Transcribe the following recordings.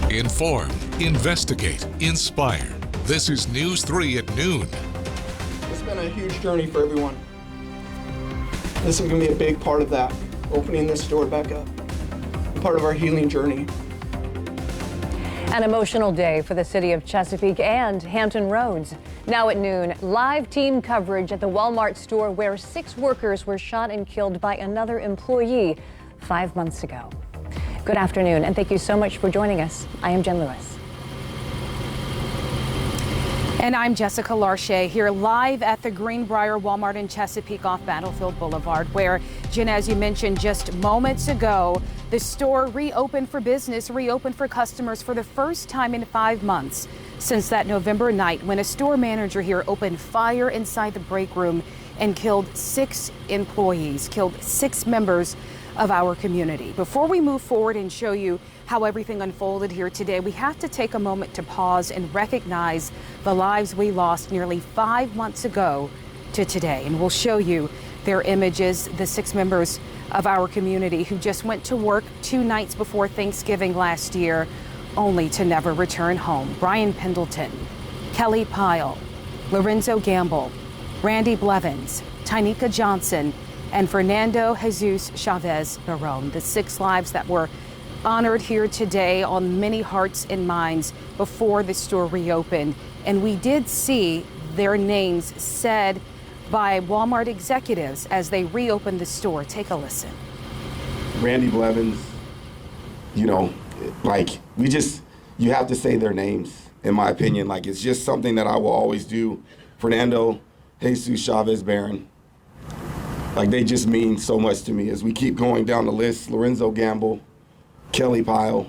Inform, investigate, inspire. This is News 3 at noon. It's been a huge journey for everyone. This is going to be a big part of that, opening this store back up, part of our healing journey. An emotional day for the city of Chesapeake and Hampton Roads. Now at noon, live team coverage at the Walmart store where 6 workers were shot and killed by another employee 5 months ago. Good afternoon, and thank you so much for joining us. I am Jen Lewis. And I'm Jessica Larche here live at the Greenbrier Walmart in Chesapeake off Battlefield Boulevard, where, Jen, as you mentioned just moments ago, the store reopened for business, reopened for customers for the first time in 5 months since that November night when a store manager here opened fire inside the break room and killed 6 employees, killed 6 members of our community. Before we move forward and show you how everything unfolded here today, we have to take a moment to pause and recognize the lives we lost nearly 5 months ago to today. And we'll show you their images, the 6 members of our community who just went to work 2 nights before Thanksgiving last year, only to never return home. Brian Pendleton, Kelly Pyle, Lorenzo Gamble, Randy Blevins, Tynika Johnson, and Fernando Jesus Chavez Barone, the 6 lives that were honored here today on many hearts and minds before the store reopened. And we did see their names said by Walmart executives as they reopened the store. Take a listen. Randy Blevins, you know, you have to say their names, in my opinion. Like, it's just something that I will always do. Fernando Jesus Chavez Barron. Like, they just mean so much to me as we keep going down the list. Lorenzo Gamble, Kelly Pyle,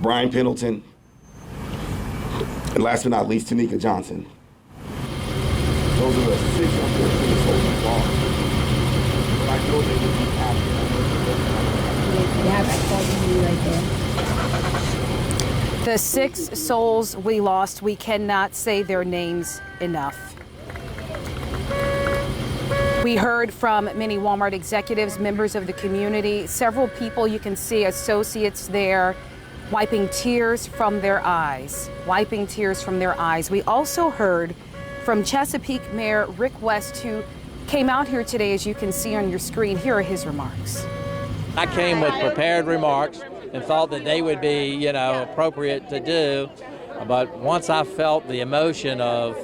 Brian Pendleton, and last but not least, Tynika Johnson. Those are the 6 unfortunate souls involved. But I know they would be happy. Yeah, I called you right there. The 6 souls we lost, we cannot say their names enough. We heard from many Walmart executives, members of the community, several people you can see, associates there, wiping tears from their eyes, We also heard from Chesapeake Mayor Rick West, who came out here today, as you can see on your screen. Here are his remarks. I came with prepared remarks and thought that they would be, appropriate to do. But once I felt the emotion of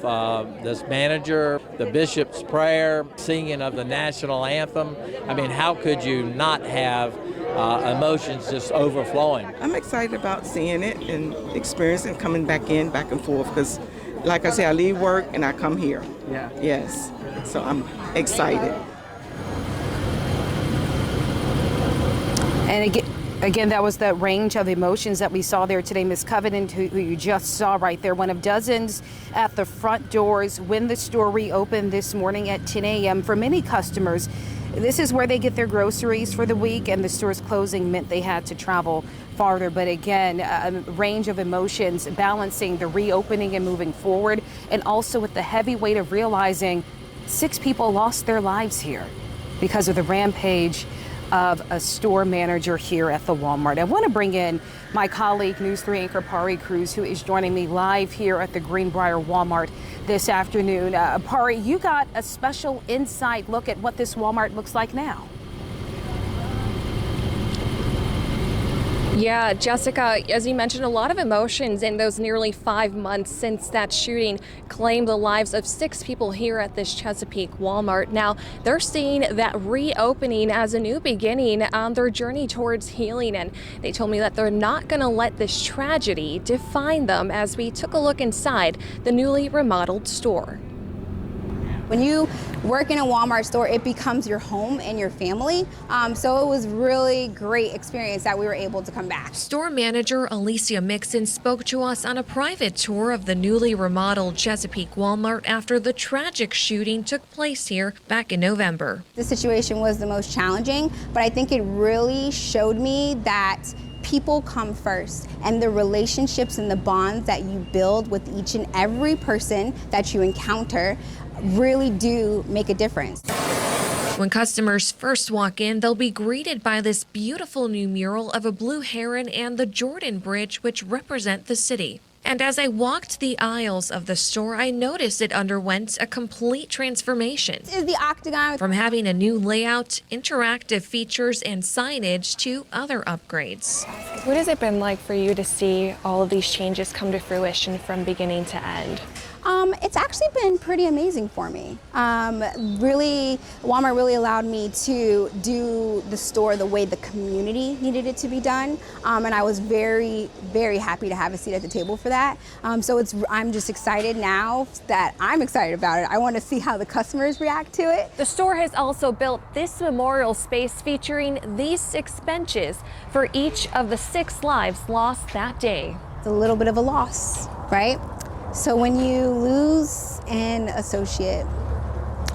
this manager, the bishop's prayer, singing of the national anthem, I mean, how could you not have emotions just overflowing? I'm excited about seeing it and experiencing coming back and forth because, like I say, I leave work and I come here. Yeah. Yes. So I'm excited. And again, that was the range of emotions that we saw there today. Miss Covenant, who you just saw right there, one of dozens at the front doors when the store reopened this morning at 10 a.m. For many customers, this is where they get their groceries for the week, and the store's closing meant they had to travel farther. But again, a range of emotions balancing the reopening and moving forward, and also with the heavy weight of realizing 6 people lost their lives here because of the rampage of a store manager here at the Walmart. I want to bring in my colleague, News 3 anchor Pari Cruz, who is joining me live here at the Greenbrier Walmart this afternoon. Pari, you got a special inside look at what this Walmart looks like now. Yeah, Jessica, as you mentioned, a lot of emotions in those nearly 5 months since that shooting claimed the lives of 6 people here at this Chesapeake Walmart. Now, they're seeing that reopening as a new beginning on their journey towards healing, and they told me that they're not going to let this tragedy define them as we took a look inside the newly remodeled store. When you work in a Walmart store, it becomes your home and your family. So it was really great experience that we were able to come back. Store manager Alicia Mixon spoke to us on a private tour of the newly remodeled Chesapeake Walmart after the tragic shooting took place here back in November. The situation was the most challenging, but I think it really showed me that people come first, and the relationships and the bonds that you build with each and every person that you encounter really do make a difference. When customers first walk in, they'll be greeted by this beautiful new mural of a blue heron and the Jordan Bridge, which represent the city. And as I walked the aisles of the store, I noticed it underwent a complete transformation. This is the octagon. From having a new layout, interactive features, and signage to other upgrades. What has it been like for you to see all of these changes come to fruition from beginning to end? It's actually been pretty amazing for me. Really, Walmart really allowed me to do the store the way the community needed it to be done. And I was very, very happy to have a seat at the table for that. So I'm just excited now that I'm excited about it. I want to see how the customers react to it. The store has also built this memorial space featuring these 6 benches for each of the 6 lives lost that day. It's a little bit of a loss, right? So when you lose an associate,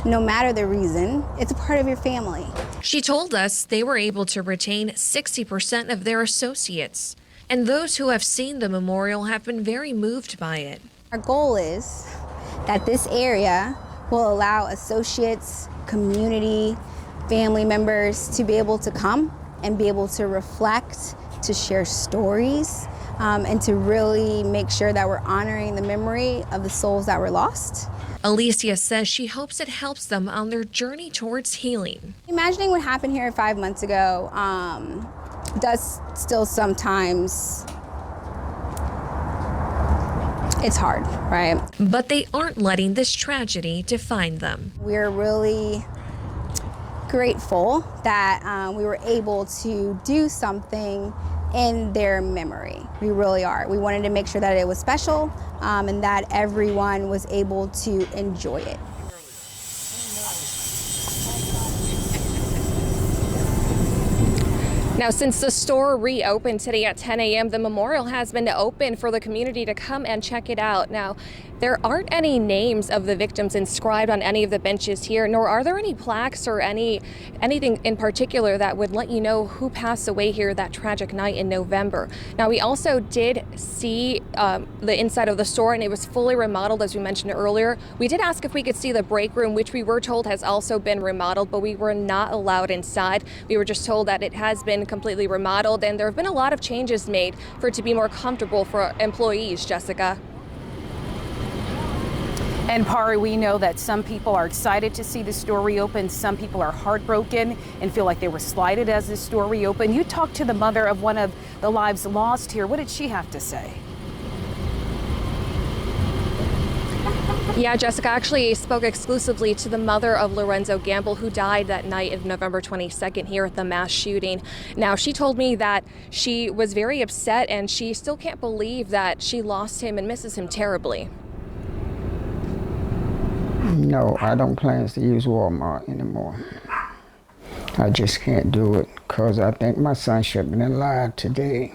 no matter the reason, it's a part of your family. She told us they were able to retain 60% of their associates, and those who have seen the memorial have been very moved by it. Our goal is that this area will allow associates, community, family members to be able to come and be able to reflect, to share stories, and to really make sure that we're honoring the memory of the souls that were lost. Alicia says she hopes it helps them on their journey towards healing. Imagining what happened here 5 months ago does still sometimes, it's hard, right? But they aren't letting this tragedy define them. We're really grateful that we were able to do something in their memory. We really are. We wanted to make sure that it was special and that everyone was able to enjoy it. Now, since the store reopened today at 10 a.m., the memorial has been open for the community to come and check it out. Now, there aren't any names of the victims inscribed on any of the benches here, nor are there any plaques or anything in particular that would let you know who passed away here that tragic night in November. Now, we also did see the inside of the store, and it was fully remodeled, as we mentioned earlier. We did ask if we could see the break room, which we were told has also been remodeled, but we were not allowed inside. We were just told that it has been completely remodeled, and there have been a lot of changes made for it to be more comfortable for employees, Jessica. And Pari, we know that some people are excited to see the store reopen. Some people are heartbroken and feel like they were slighted as the store reopened. You talked to the mother of one of the lives lost here. What did she have to say? Yeah, Jessica actually spoke exclusively to the mother of Lorenzo Gamble, who died that night of November 22nd here at the mass shooting. Now, she told me that she was very upset and she still can't believe that she lost him and misses him terribly. No, I don't plan to use Walmart anymore. I just can't do it because I think my son should have been alive today.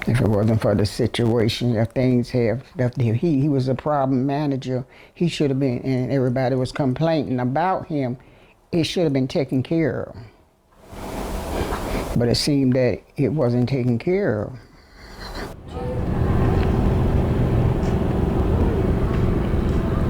If it wasn't for the situation, if things have, if he was a problem manager, he should have been, and everybody was complaining about him, it should have been taken care of. But it seemed that it wasn't taken care of.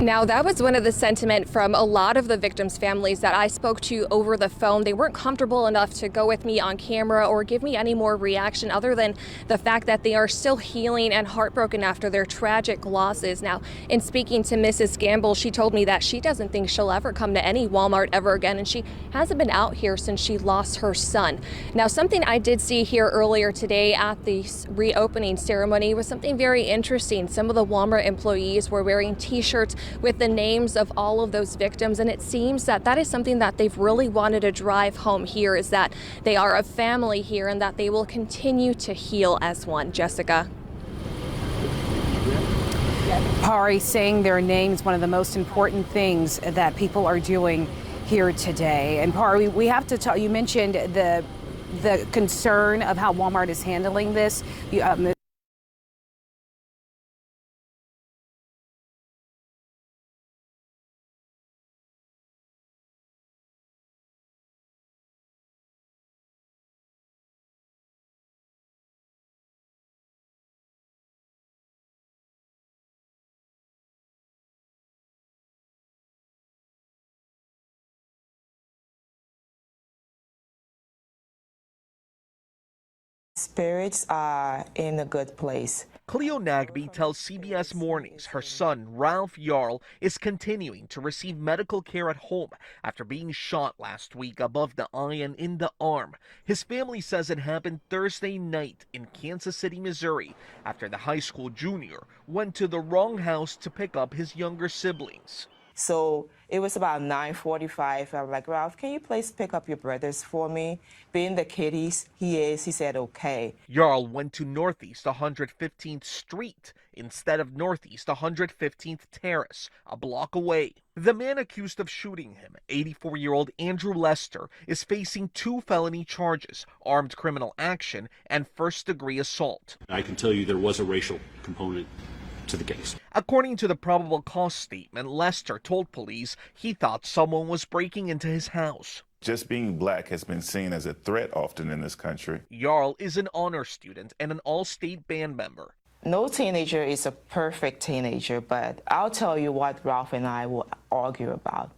Now, that was one of the sentiment from a lot of the victims' families that I spoke to over the phone. They weren't comfortable enough to go with me on camera or give me any more reaction other than the fact that they are still healing and heartbroken after their tragic losses. Now, in speaking to Mrs. Gamble, she told me that she doesn't think she'll ever come to any Walmart ever again, and she hasn't been out here since she lost her son. Now, something I did see here earlier today at the reopening ceremony was something very interesting. Some of the Walmart employees were wearing t-shirts with the names of all of those victims, and it seems that that is something that they've really wanted to drive home here, is that they are a family here and that they will continue to heal as one. Jessica. Pari, saying their names, one of the most important things that people are doing here today. And Pari, we have to talk, you mentioned the concern of how Walmart is handling this. spirits are in a good place. Cleo Nagby tells CBS Mornings her son, Ralph Jarl, is continuing to receive medical care at home after being shot last week above the eye and in the arm. His family says it happened Thursday night in Kansas City, Missouri, after the high school junior went to the wrong house to pick up his younger siblings. So it was about 9:45. I'm like, Ralph, can you please pick up your brothers for me? Being the kid he said, okay. Jarl went to Northeast 115th Street instead of Northeast 115th Terrace, a block away. The man accused of shooting him, 84-year-old Andrew Lester, is facing 2 felony charges, armed criminal action and first-degree assault. I can tell you there was a racial component to the case. According to the probable cause statement, Lester told police he thought someone was breaking into his house. Just being black has been seen as a threat often in this country. Jarl is an honor student and an all-state band member. No teenager is a perfect teenager, but I'll tell you what Ralph and I will argue about.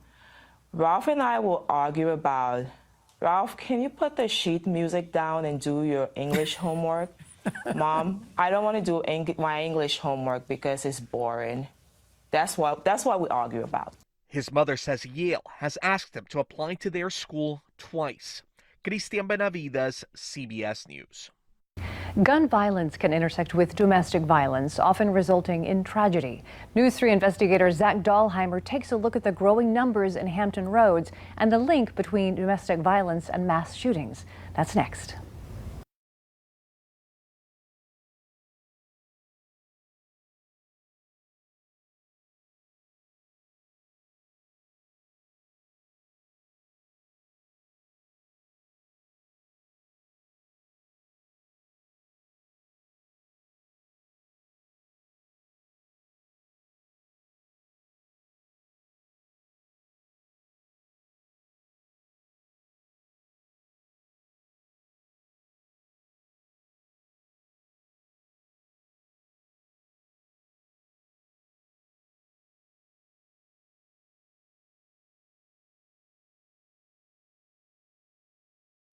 Ralph and I will argue about, Ralph, can you put the sheet music down and do your English homework? Mom, I don't want to do my English homework because it's boring. That's what we argue about. His mother says Yale has asked him to apply to their school twice. Cristian Benavides, CBS News. Gun violence can intersect with domestic violence, often resulting in tragedy. News 3 investigator Zach Dahlheimer takes a look at the growing numbers in Hampton Roads and the link between domestic violence and mass shootings. That's next.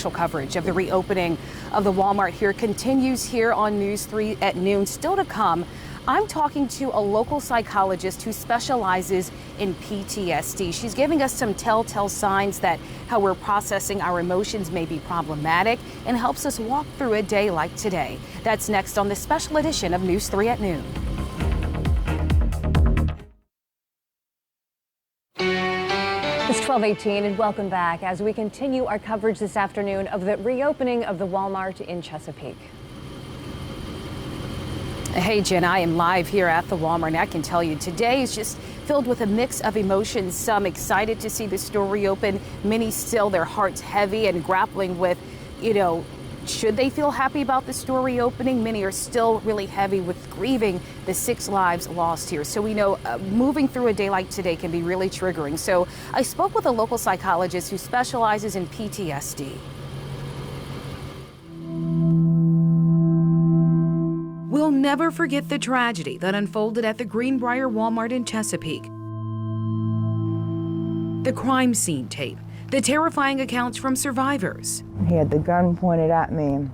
Coverage of the reopening of the Walmart here continues here on News 3 at noon. Still to come, I'm talking to a local psychologist who specializes in PTSD. She's giving us some telltale signs that how we're processing our emotions may be problematic and helps us walk through a day like today. That's next on this special edition of News 3 at noon. It's 12:18 and welcome back as we continue our coverage this afternoon of the reopening of the Walmart in Chesapeake. Hey, Jen, I am live here at the Walmart, and I can tell you today is just filled with a mix of emotions. Some excited to see the store reopen, many still their hearts heavy and grappling with, should they feel happy about the store reopening? Many are still really heavy with grieving the 6 lives lost here. So we know moving through a day like today can be really triggering. So I spoke with a local psychologist who specializes in PTSD. We'll never forget the tragedy that unfolded at the Greenbrier Walmart in Chesapeake. The crime scene tape, the terrifying accounts from survivors. He had the gun pointed at me,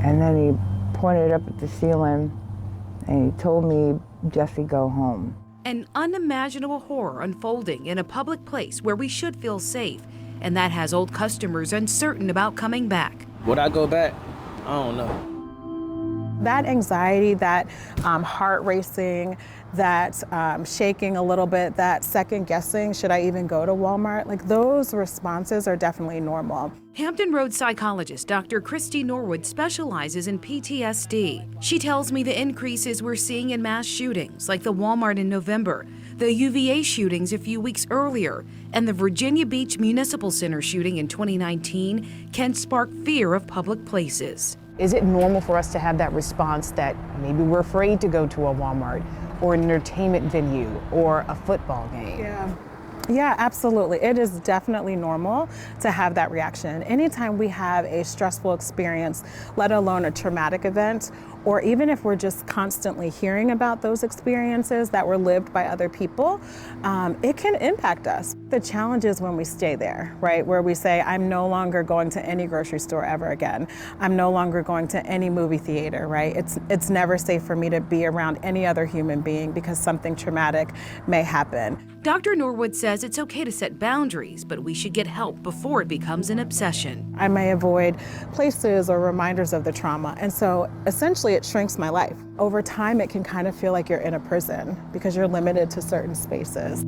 and then he pointed up at the ceiling, and he told me, Jesse, go home. An unimaginable horror unfolding in a public place where we should feel safe, and that has old customers uncertain about coming back. Would I go back? I don't know. That anxiety, that heart racing, that shaking a little bit, that second guessing, should I even go to Walmart? Like, those responses are definitely normal. Hampton Roads psychologist Dr. Christy Norwood specializes in PTSD. She tells me the increases we're seeing in mass shootings, like the Walmart in November, the UVA shootings a few weeks earlier, and the Virginia Beach Municipal Center shooting in 2019 can spark fear of public places. Is it normal for us to have that response that maybe we're afraid to go to a Walmart or an entertainment venue or a football game? Yeah, absolutely. It is definitely normal to have that reaction. Anytime we have a stressful experience, let alone a traumatic event, or even if we're just constantly hearing about those experiences that were lived by other people, it can impact us. The challenge is when we stay there, right? Where we say, I'm no longer going to any grocery store ever again. I'm no longer going to any movie theater, right? It's never safe for me to be around any other human being because something traumatic may happen. Dr. Norwood says it's okay to set boundaries, but we should get help before it becomes an obsession. I may avoid places or reminders of the trauma, and so essentially it shrinks my life. Over time, it can kind of feel like you're in a prison because you're limited to certain spaces.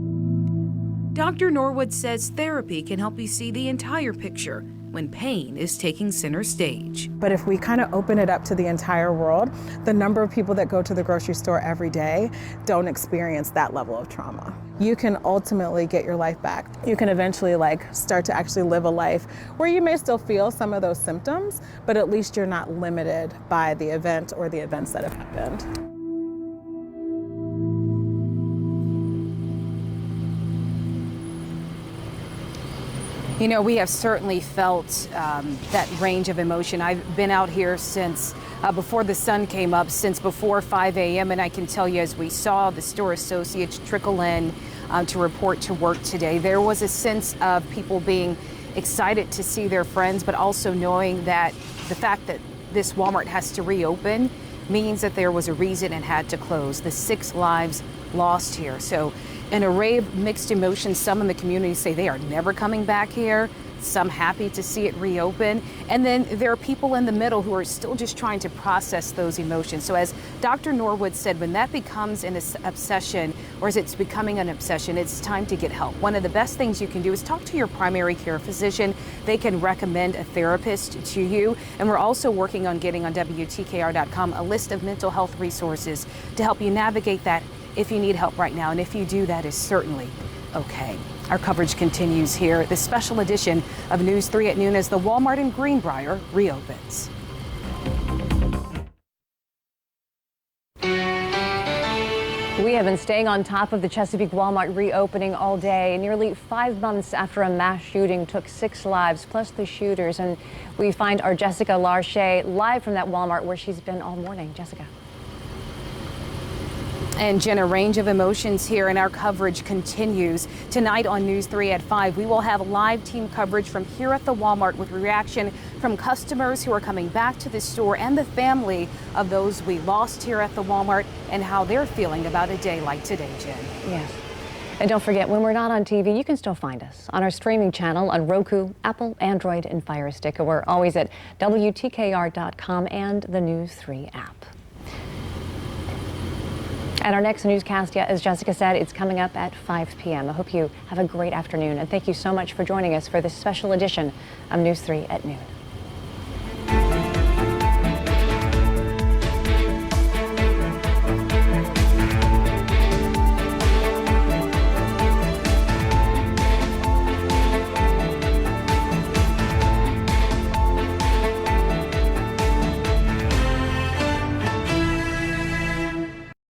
Dr. Norwood says therapy can help you see the entire picture when pain is taking center stage. But if we kind of open it up to the entire world, the number of people that go to the grocery store every day don't experience that level of trauma. You can ultimately get your life back. You can eventually start to actually live a life where you may still feel some of those symptoms, but at least you're not limited by the event or the events that have happened. You know, we have certainly felt that range of emotion. I've been out here since before the sun came up, since before 5 a.m. And I can tell you, as we saw the store associates trickle in to report to work today, there was a sense of people being excited to see their friends, but also knowing that the fact that this Walmart has to reopen means that there was a reason it had to close. The 6 lives lost here. So an array of mixed emotions. Some in the community say they are never coming back here. Some happy to see it reopen. And then there are people in the middle who are still just trying to process those emotions. So as Dr. Norwood said, when that becomes an obsession, or as it's becoming an obsession, it's time to get help. One of the best things you can do is talk to your primary care physician. They can recommend a therapist to you. And we're also working on getting on WTKR.com a list of mental health resources to help you navigate that if you need help right now. And if you do, that is certainly okay. Our coverage continues here, the special edition of News 3 at noon as the Walmart in Greenbrier reopens. We have been staying on top of the Chesapeake Walmart reopening all day, nearly 5 months after a mass shooting took 6 lives, plus the shooters. And we find our Jessica Larche live from that Walmart where she's been all morning. Jessica. And Jen, a range of emotions here, and our coverage continues. Tonight on News 3 at 5, we will have live team coverage from here at the Walmart with reaction from customers who are coming back to the store and the family of those we lost here at the Walmart and how they're feeling about a day like today, Jen. Yes. And don't forget, when we're not on TV, you can still find us on our streaming channel on Roku, Apple, Android, and Fire Stick. We're always at WTKR.com and the News 3 app. And our next newscast, as Jessica said, it's coming up at 5 p.m. I hope you have a great afternoon, and thank you so much for joining us for this special edition of News 3 at noon.